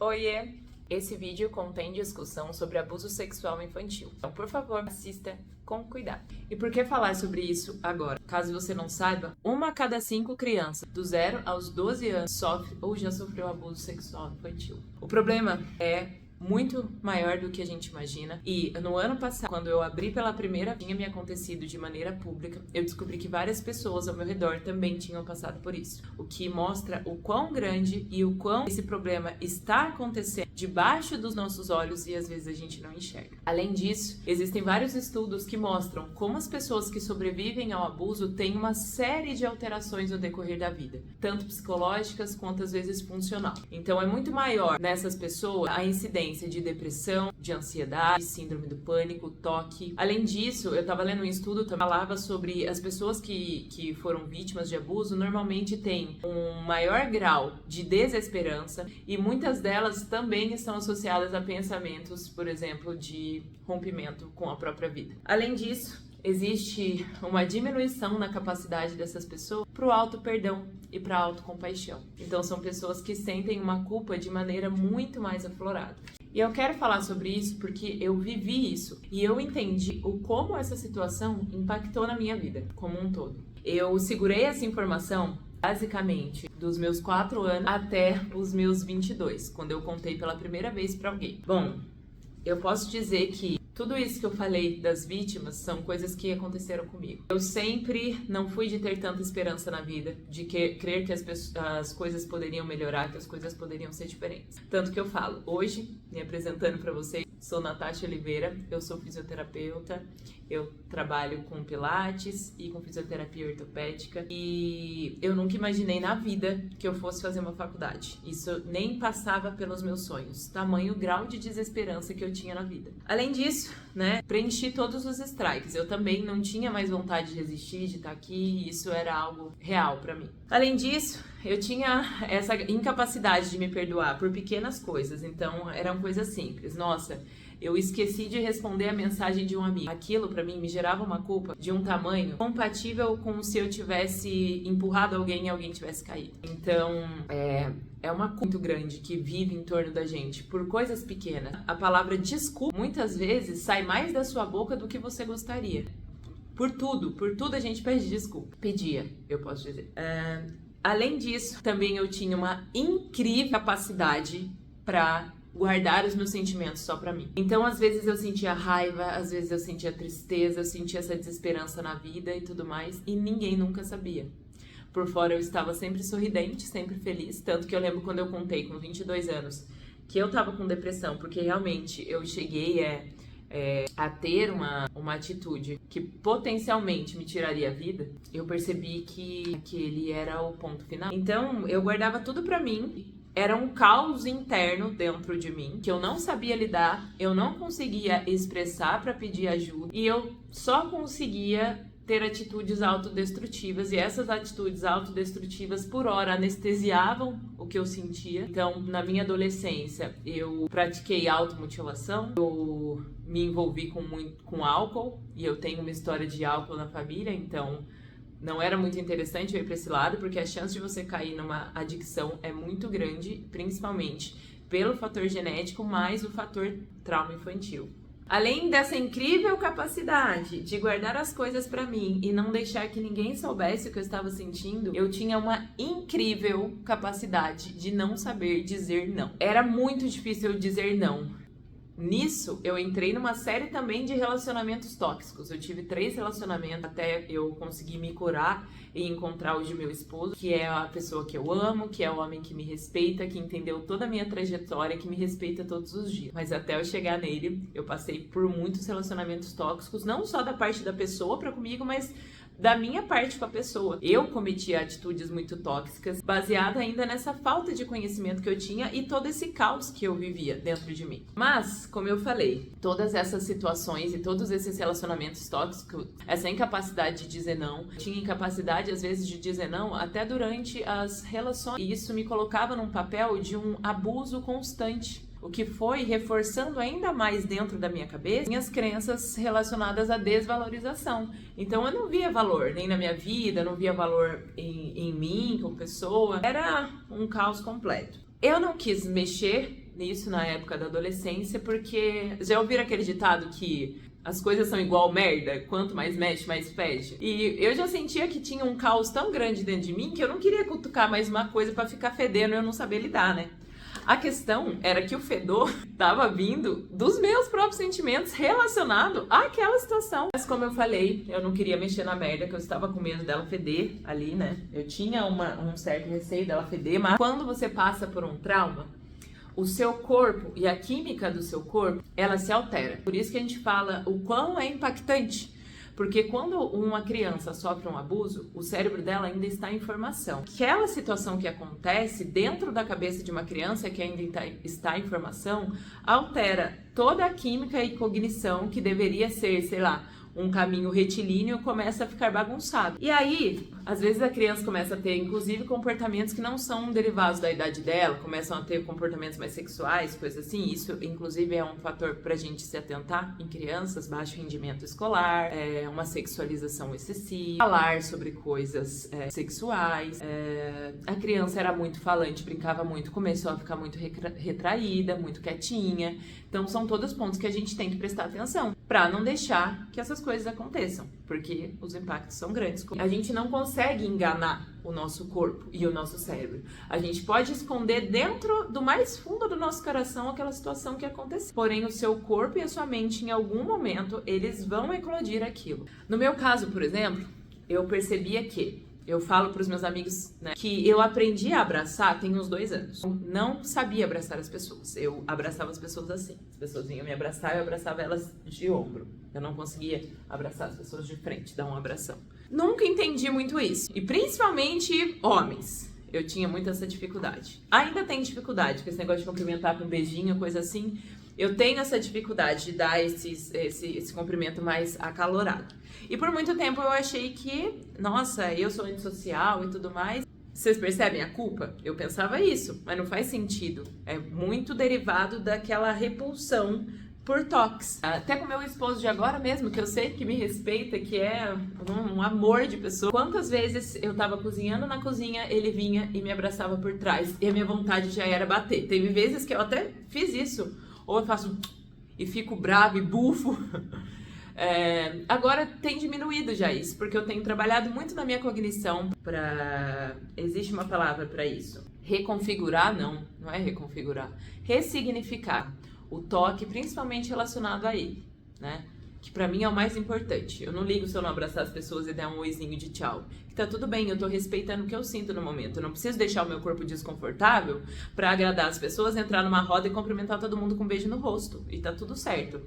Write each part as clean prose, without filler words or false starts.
Oiê! Esse vídeo contém discussão sobre abuso sexual infantil. Então, por favor, assista com cuidado. E por que falar sobre isso agora? Caso você não saiba, 1 a cada 5 crianças do 0 aos 12 anos sofre ou já sofreu abuso sexual infantil. O problema é muito maior do que a gente imagina. E no ano passado, quando eu abri pela primeira vez, tinha me acontecido de maneira pública, eu descobri que várias pessoas ao meu redor também tinham passado por isso. O que mostra o quão grande e o quão esse problema está acontecendo debaixo dos nossos olhos e às vezes a gente não enxerga. Além disso, existem vários estudos que mostram como as pessoas que sobrevivem ao abuso têm uma série de alterações no decorrer da vida, tanto psicológicas quanto às vezes funcional. Então é muito maior nessas pessoas a incidência de depressão, de ansiedade, síndrome do pânico, toque. Além disso, eu estava lendo um estudo que falava sobre as pessoas que foram vítimas de abuso normalmente têm um maior grau de desesperança e muitas delas também estão associadas a pensamentos, por exemplo, de rompimento com a própria vida. Além disso, existe uma diminuição na capacidade dessas pessoas para o auto-perdão e para a autocompaixão. Então são pessoas que sentem uma culpa de maneira muito mais aflorada. E eu quero falar sobre isso porque eu vivi isso e eu entendi o como essa situação impactou na minha vida como um todo. Eu segurei essa informação basicamente dos meus 4 anos até os meus 22, quando eu contei pela primeira vez para alguém. Bom, eu posso dizer que tudo isso que eu falei das vítimas são coisas que aconteceram comigo. Eu sempre não fui de ter tanta esperança na vida, de crer que as coisas poderiam melhorar, que as coisas poderiam ser diferentes. Tanto que eu falo, hoje, me apresentando para vocês, sou Natasha Oliveira, eu sou fisioterapeuta, eu trabalho com pilates e com fisioterapia ortopédica e eu nunca imaginei na vida que eu fosse fazer uma faculdade. Isso nem passava pelos meus sonhos, tamanho grau de desesperança que eu tinha na vida. Além disso, preenchi todos os strikes. Eu também não tinha mais vontade de resistir, de estar aqui, isso era algo real pra mim. Além disso, eu tinha essa incapacidade de me perdoar por pequenas coisas, então eram coisas simples. Nossa, eu esqueci de responder a mensagem de um amigo. Aquilo pra mim me gerava uma culpa de um tamanho compatível com se eu tivesse empurrado alguém e alguém tivesse caído. Então, é uma culpa muito grande que vive em torno da gente por coisas pequenas. A palavra desculpa muitas vezes sai mais da sua boca do que você gostaria. Por tudo a gente pede desculpa. Pedia, eu posso dizer. Além disso, também eu tinha uma incrível capacidade pra guardar os meus sentimentos só pra mim. Então, às vezes eu sentia raiva, às vezes eu sentia tristeza, eu sentia essa desesperança na vida e tudo mais, e ninguém nunca sabia. Por fora eu estava sempre sorridente, sempre feliz, tanto que eu lembro quando eu contei com 22 anos que eu tava com depressão, porque realmente eu cheguei a ter uma atitude que potencialmente me tiraria a vida, eu percebi que aquele era o ponto final. Então, eu guardava tudo pra mim. Era um caos interno dentro de mim, que eu não sabia lidar, eu não conseguia expressar para pedir ajuda, e eu só conseguia ter atitudes autodestrutivas, e essas atitudes autodestrutivas, por hora, anestesiavam o que eu sentia. Então, na minha adolescência, eu pratiquei automutilação, eu me envolvi com álcool, e eu tenho uma história de álcool na família, então não era muito interessante eu ir para esse lado, porque a chance de você cair numa adicção é muito grande, principalmente pelo fator genético, mais o fator trauma infantil. Além dessa incrível capacidade de guardar as coisas para mim e não deixar que ninguém soubesse o que eu estava sentindo, eu tinha uma incrível capacidade de não saber dizer não. Era muito difícil eu dizer não. Nisso, eu entrei numa série também de relacionamentos tóxicos. Eu tive 3 relacionamentos até eu conseguir me curar e encontrar o de meu esposo, que é a pessoa que eu amo, que é o homem que me respeita, que entendeu toda a minha trajetória, que me respeita todos os dias. Mas até eu chegar nele, eu passei por muitos relacionamentos tóxicos, não só da parte da pessoa pra comigo, mas da minha parte com a pessoa. Eu cometia atitudes muito tóxicas, baseada ainda nessa falta de conhecimento que eu tinha e todo esse caos que eu vivia dentro de mim. Mas, como eu falei, todas essas situações e todos esses relacionamentos tóxicos, essa incapacidade de dizer não, eu tinha incapacidade às vezes de dizer não até durante as relações, e isso me colocava num papel de um abuso constante. O que foi reforçando ainda mais dentro da minha cabeça minhas crenças relacionadas à desvalorização. Então eu não via valor nem na minha vida, não via valor em mim como pessoa. Era um caos completo. Eu não quis mexer nisso na época da adolescência, porque já ouviram aquele ditado que as coisas são igual merda, quanto mais mexe, mais fede? E eu já sentia que tinha um caos tão grande dentro de mim que eu não queria cutucar mais uma coisa pra ficar fedendo e eu não saber lidar, né? A questão era que o fedor estava vindo dos meus próprios sentimentos relacionado àquela situação. Mas como eu falei, eu não queria mexer na merda, que eu estava com medo dela feder ali, né? Eu tinha um certo receio dela feder, mas quando você passa por um trauma, o seu corpo e a química do seu corpo, ela se altera. Por isso que a gente fala o quão é impactante. Porque quando uma criança sofre um abuso, o cérebro dela ainda está em formação. Aquela situação que acontece dentro da cabeça de uma criança que ainda está em formação, altera toda a química e cognição que deveria ser, sei lá, um caminho retilíneo, começa a ficar bagunçado. E aí, às vezes a criança começa a ter, inclusive, comportamentos que não são derivados da idade dela, começam a ter comportamentos mais sexuais, coisas assim. Isso, inclusive, é um fator pra gente se atentar em crianças, baixo rendimento escolar, uma sexualização excessiva, falar sobre coisas sexuais. A criança era muito falante, brincava muito, começou a ficar muito retraída, muito quietinha. Então, são todos pontos que a gente tem que prestar atenção pra não deixar que essas coisas aconteçam, porque os impactos são grandes. A gente não consegue enganar o nosso corpo e o nosso cérebro. A gente pode esconder dentro do mais fundo do nosso coração aquela situação que aconteceu. Porém, o seu corpo e a sua mente, em algum momento, eles vão eclodir aquilo. No meu caso, por exemplo, eu percebia que eu falo para os meus amigos, né, que eu aprendi a abraçar tem uns 2 anos. Eu não sabia abraçar as pessoas. Eu abraçava as pessoas assim. As pessoas vinham me abraçar, eu abraçava elas de ombro. Eu não conseguia abraçar as pessoas de frente, dar um abração. Nunca entendi muito isso. E principalmente homens. Eu tinha muito essa dificuldade. Ainda tenho dificuldade com esse negócio de cumprimentar com um beijinho, coisa assim. Eu tenho essa dificuldade de dar esse cumprimento mais acalorado. E por muito tempo eu achei que, nossa, eu sou antissocial e tudo mais. Vocês percebem a culpa? Eu pensava isso, mas não faz sentido. É muito derivado daquela repulsão por toques. Até com meu esposo de agora mesmo, que eu sei que me respeita, que é um amor de pessoa. Quantas vezes eu tava cozinhando na cozinha, ele vinha e me abraçava por trás. E a minha vontade já era bater. Teve vezes que eu até fiz isso. Ou eu faço e fico bravo e bufo. Agora tem diminuído já isso, porque eu tenho trabalhado muito na minha cognição para... Existe uma palavra para isso. Reconfigurar, não é reconfigurar. Ressignificar o toque, principalmente relacionado a ele, né? Que pra mim é o mais importante. Eu não ligo se eu não abraçar as pessoas e dar um oizinho de tchau. Que tá tudo bem, eu tô respeitando o que eu sinto no momento. Eu não preciso deixar o meu corpo desconfortável pra agradar as pessoas, entrar numa roda e cumprimentar todo mundo com um beijo no rosto. E tá tudo certo.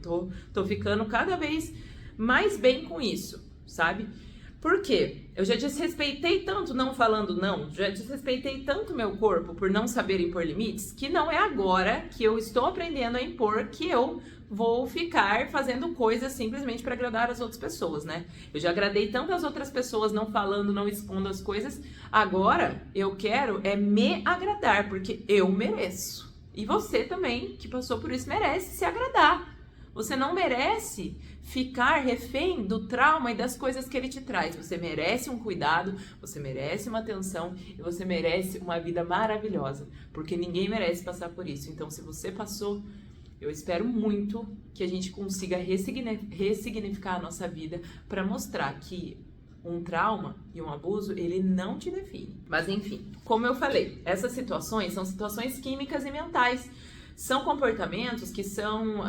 Tô ficando cada vez mais bem com isso, sabe? Por quê? Eu já desrespeitei tanto não falando não, já desrespeitei tanto meu corpo por não saber impor limites, que não é agora que eu estou aprendendo a impor que eu vou ficar fazendo coisas simplesmente para agradar as outras pessoas, né? Eu já agradei tanto as outras pessoas não falando, não expondo as coisas, agora eu quero me agradar, porque eu mereço. E você também, que passou por isso, merece se agradar. Você não merece ficar refém do trauma e das coisas que ele te traz. Você merece um cuidado, você merece uma atenção e você merece uma vida maravilhosa, porque ninguém merece passar por isso. Então, se você passou, eu espero muito que a gente consiga ressignificar a nossa vida para mostrar que um trauma e um abuso, ele não te define. Mas enfim, como eu falei, essas situações são situações químicas e mentais. São comportamentos que são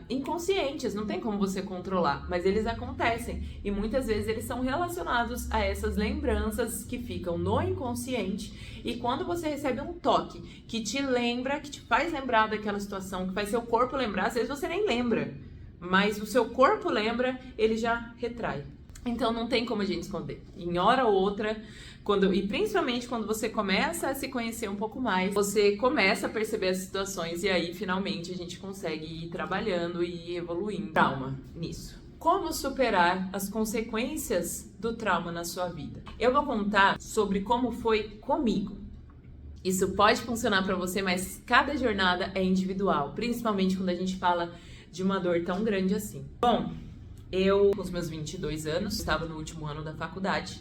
inconscientes, não tem como você controlar, mas eles acontecem e muitas vezes eles são relacionados a essas lembranças que ficam no inconsciente, e quando você recebe um toque que te lembra, que te faz lembrar daquela situação, que faz seu corpo lembrar, às vezes você nem lembra, mas o seu corpo lembra, ele já retrai. Então não tem como a gente esconder. Em hora ou outra, e principalmente quando você começa a se conhecer um pouco mais, você começa a perceber as situações e aí finalmente a gente consegue ir trabalhando e ir evoluindo. Trauma nisso. Como superar as consequências do trauma na sua vida? Eu vou contar sobre como foi comigo. Isso pode funcionar para você, mas cada jornada é individual, principalmente quando a gente fala de uma dor tão grande assim. Bom, eu, com os meus 22 anos, estava no último ano da faculdade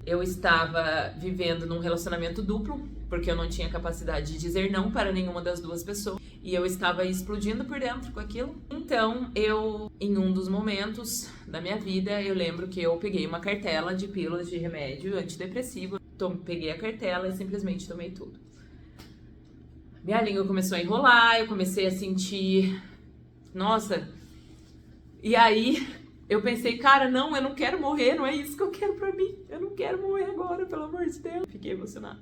Eu estava vivendo num relacionamento duplo, porque eu não tinha capacidade de dizer não para nenhuma das duas pessoas. E eu estava explodindo por dentro com aquilo. Então, em um dos momentos da minha vida, eu lembro que eu peguei uma cartela de pílulas de remédio antidepressivo. Peguei a cartela e simplesmente tomei tudo. Minha língua começou a enrolar, eu comecei a sentir... Nossa! E aí, eu pensei, cara, não, eu não quero morrer, não é isso que eu quero pra mim. Eu não quero morrer agora, pelo amor de Deus. Fiquei emocionada.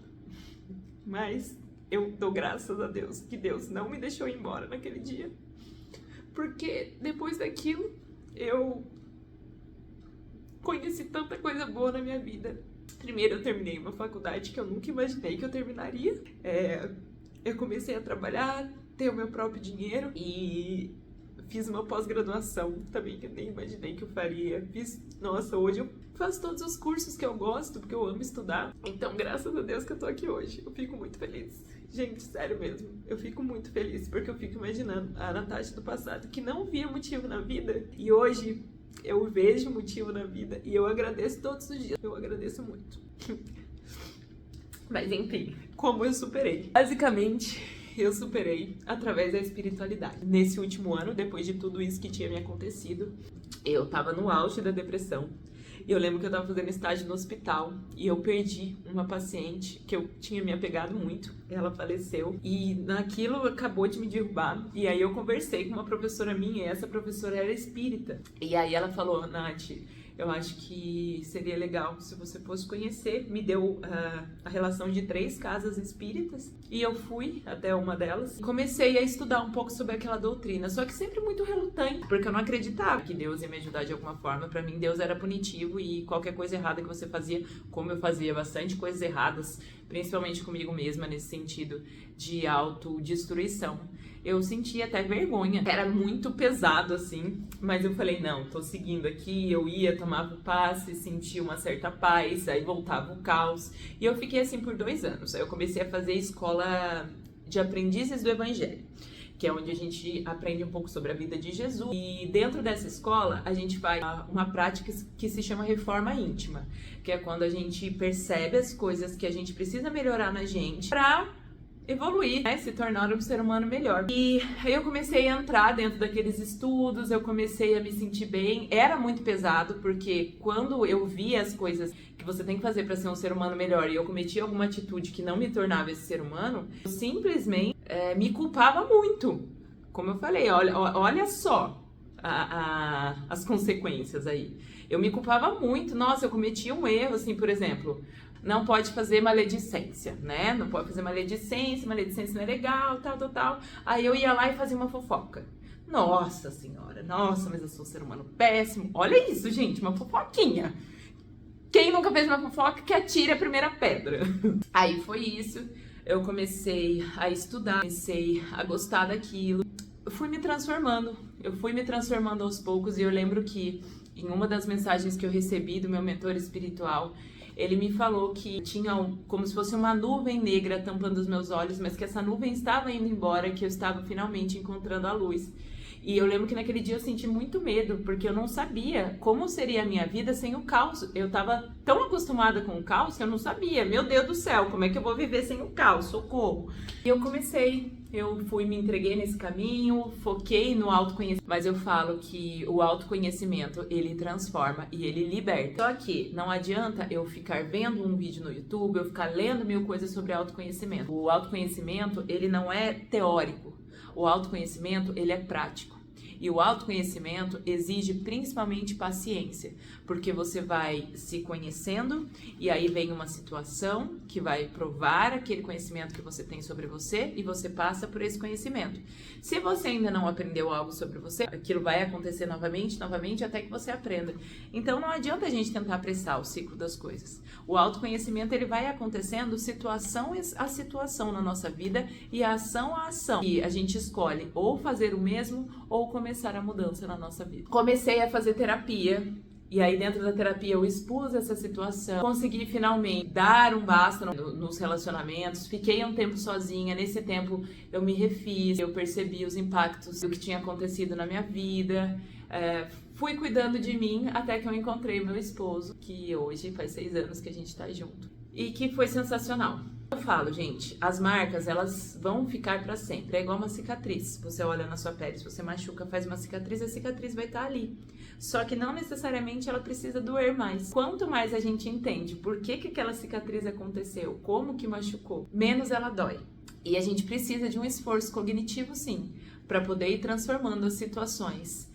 Mas eu dou graças a Deus que Deus não me deixou ir embora naquele dia. Porque depois daquilo, eu conheci tanta coisa boa na minha vida. Primeiro, eu terminei uma faculdade que eu nunca imaginei que eu terminaria. Eu comecei a trabalhar, ter o meu próprio dinheiro e fiz uma pós-graduação também que eu nem imaginei que eu faria. Nossa, hoje eu faço todos os cursos que eu gosto, porque eu amo estudar. Então, graças a Deus que eu tô aqui hoje. Eu fico muito feliz. Gente, sério mesmo. Eu fico muito feliz, porque eu fico imaginando a Natasha do passado, que não via motivo na vida. E hoje eu vejo motivo na vida e eu agradeço todos os dias. Eu agradeço muito. Mas enfim, como eu superei? Basicamente, eu superei através da espiritualidade. Nesse último ano, depois de tudo isso que tinha me acontecido, eu tava no auge da depressão. E eu lembro que eu tava fazendo estágio no hospital e eu perdi uma paciente que eu tinha me apegado muito. Ela faleceu e naquilo acabou de me derrubar. E aí eu conversei com uma professora minha e essa professora era espírita. E aí ela falou, Nath, eu acho que seria legal se você fosse conhecer. Me deu a relação de 3 casas espíritas e eu fui até uma delas. Comecei a estudar um pouco sobre aquela doutrina, só que sempre muito relutante, porque eu não acreditava que Deus ia me ajudar de alguma forma. Pra mim, Deus era punitivo e qualquer coisa errada que você fazia, como eu fazia bastante coisas erradas, principalmente comigo mesma, nesse sentido de autodestruição, eu sentia até vergonha. Era muito pesado, assim, mas eu falei, não, tô seguindo aqui. Eu ia, tomava o passe, sentia uma certa paz, aí voltava o caos. E eu fiquei assim por 2 anos. Aí eu comecei a fazer escola de aprendizes do Evangelho, que é onde a gente aprende um pouco sobre a vida de Jesus. E dentro dessa escola, a gente faz uma prática que se chama reforma íntima, que é quando a gente percebe as coisas que a gente precisa melhorar na gente pra evoluir, né? Se tornar um ser humano melhor. E aí eu comecei a entrar dentro daqueles estudos, eu comecei a me sentir bem. Era muito pesado, porque quando eu via as coisas que você tem que fazer para ser um ser humano melhor e eu cometia alguma atitude que não me tornava esse ser humano, eu simplesmente me culpava muito. Como eu falei, olha só as consequências aí. Eu me culpava muito. Nossa, eu cometia um erro, assim, por exemplo, não pode fazer maledicência, né? Não pode fazer maledicência não é legal, tal. Aí eu ia lá e fazia uma fofoca. Nossa senhora, nossa, mas eu sou um ser humano péssimo. Olha isso, gente, uma fofoquinha. Quem nunca fez uma fofoca, que atire a primeira pedra. Aí foi isso, eu comecei a estudar, comecei a gostar daquilo. Eu fui me transformando aos poucos e eu lembro que em uma das mensagens que eu recebi do meu mentor espiritual, ele me falou que tinha como se fosse uma nuvem negra tampando os meus olhos, mas que essa nuvem estava indo embora, que eu estava finalmente encontrando a luz. E eu lembro que naquele dia eu senti muito medo, porque eu não sabia como seria a minha vida sem o caos. Eu estava tão acostumada com o caos que eu não sabia. Meu Deus do céu, como é que eu vou viver sem o caos? Socorro! E eu fui, me entreguei nesse caminho, foquei no autoconhecimento. Mas eu falo que o autoconhecimento, ele transforma e ele liberta. Só que não adianta eu ficar vendo um vídeo no YouTube, eu ficar lendo 1000 coisas sobre autoconhecimento. O autoconhecimento, ele não é teórico. O autoconhecimento, ele é prático. E o autoconhecimento exige principalmente paciência, porque você vai se conhecendo e aí vem uma situação que vai provar aquele conhecimento que você tem sobre você e você passa por esse conhecimento. Se você ainda não aprendeu algo sobre você, aquilo vai acontecer novamente, até que você aprenda. Então não adianta a gente tentar apressar o ciclo das coisas. O autoconhecimento, ele vai acontecendo situação a situação na nossa vida e a ação a ação. E a gente escolhe ou fazer o mesmo ou começar a mudança na nossa vida. Comecei a fazer terapia E aí dentro da terapia eu expus essa situação, consegui finalmente dar um basta nos relacionamentos, fiquei um tempo sozinha, nesse tempo eu me refiz, eu percebi os impactos do que tinha acontecido na minha vida, fui cuidando de mim até que eu encontrei meu esposo, que hoje faz 6 anos que a gente tá junto, e que foi sensacional. Eu falo, gente, as marcas, elas vão ficar pra sempre. É igual uma cicatriz. Você olha na sua pele, se você machuca, faz uma cicatriz, a cicatriz vai estar ali. Só que não necessariamente ela precisa doer mais. Quanto mais a gente entende por que aquela cicatriz aconteceu, como que machucou, menos ela dói. E a gente precisa de um esforço cognitivo, sim, para poder ir transformando as situações,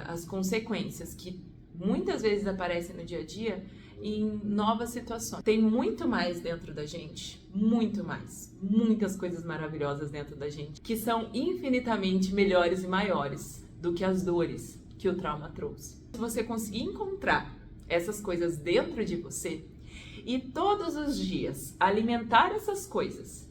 as consequências que muitas vezes aparecem no dia a dia, em novas situações. Tem muito mais dentro da gente, muito mais, muitas coisas maravilhosas dentro da gente, que são infinitamente melhores e maiores do que as dores que o trauma trouxe. Se você conseguir encontrar essas coisas dentro de você e todos os dias alimentar essas coisas,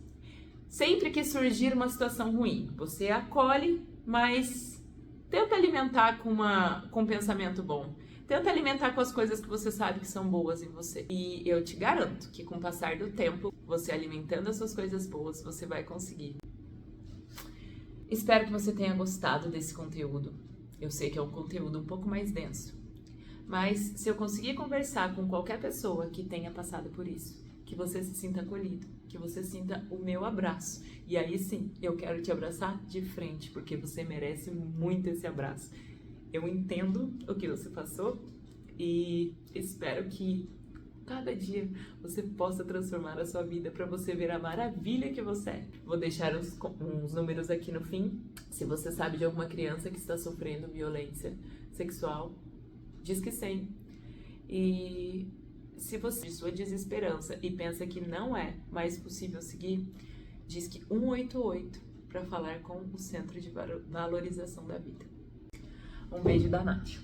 sempre que surgir uma situação ruim, você acolhe, mas tenta alimentar com um pensamento bom. Tenta alimentar com as coisas que você sabe que são boas em você. E eu te garanto que com o passar do tempo, você alimentando as suas coisas boas, você vai conseguir. Espero que você tenha gostado desse conteúdo. Eu sei que é um conteúdo um pouco mais denso. Mas se eu conseguir conversar com qualquer pessoa que tenha passado por isso, que você se sinta acolhido, que você sinta o meu abraço. E aí sim, eu quero te abraçar de frente, porque você merece muito esse abraço. Eu entendo o que você passou e espero que cada dia você possa transformar a sua vida para você ver a maravilha que você é. Vou deixar uns números aqui no fim. Se você sabe de alguma criança que está sofrendo violência sexual, diz que sim. E se você de sua desesperança e pensa que não é mais possível seguir, diz que 188 para falar com o Centro de Valorização da Vida. Um beijo da Nath.